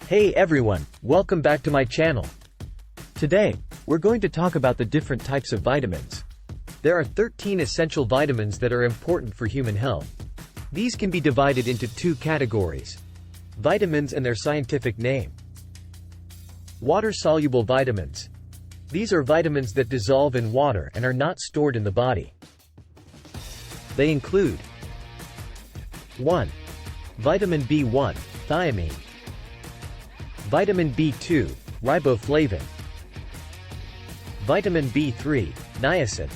Hey everyone, welcome back to my channel. Today, we're going to talk about the different types of vitamins. There are 13 essential vitamins that are important for human health. These can be divided into two categories: vitamins and their scientific name. Water-soluble vitamins. These are vitamins that dissolve in water and are not stored in the body. They include 1. Vitamin B1, thiamine. Vitamin B2, riboflavin. Vitamin B3, niacin.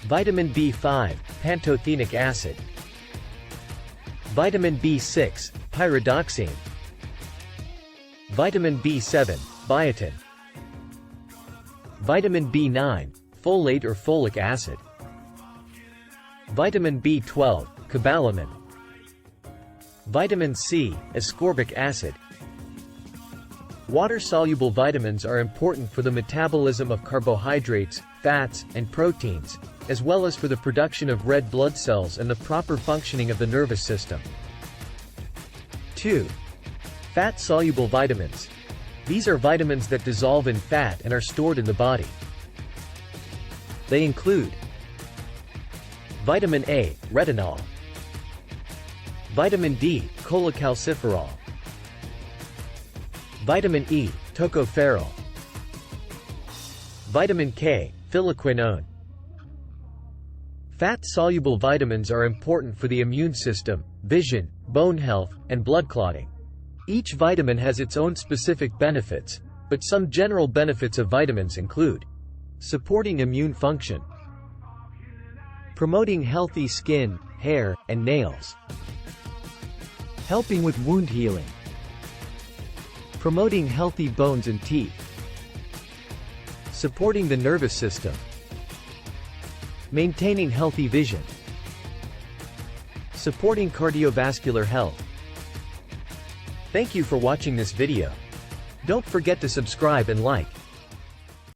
Vitamin B5, pantothenic acid. Vitamin B6, pyridoxine. Vitamin B7, biotin. Vitamin B9, folate or folic acid. Vitamin B12, cobalamin. Vitamin C, ascorbic acid. Water-soluble vitamins are important for the metabolism of carbohydrates, fats, and proteins, as well as for the production of red blood cells and the proper functioning of the nervous system. 2. Fat-soluble vitamins. These are vitamins that dissolve in fat and are stored in the body. They include Vitamin A, retinol. Vitamin D, cholecalciferol. Vitamin E, tocopherol. Vitamin K, phylloquinone. Fat-soluble vitamins are important for the immune system, vision, bone health, and blood clotting. Each vitamin has its own specific benefits, but some general benefits of vitamins include supporting immune function, promoting healthy skin, hair, and nails, helping with wound healing, promoting healthy bones and teeth, supporting the nervous system, maintaining healthy vision, supporting cardiovascular health. Thank you for watching this video. Don't forget to subscribe and like.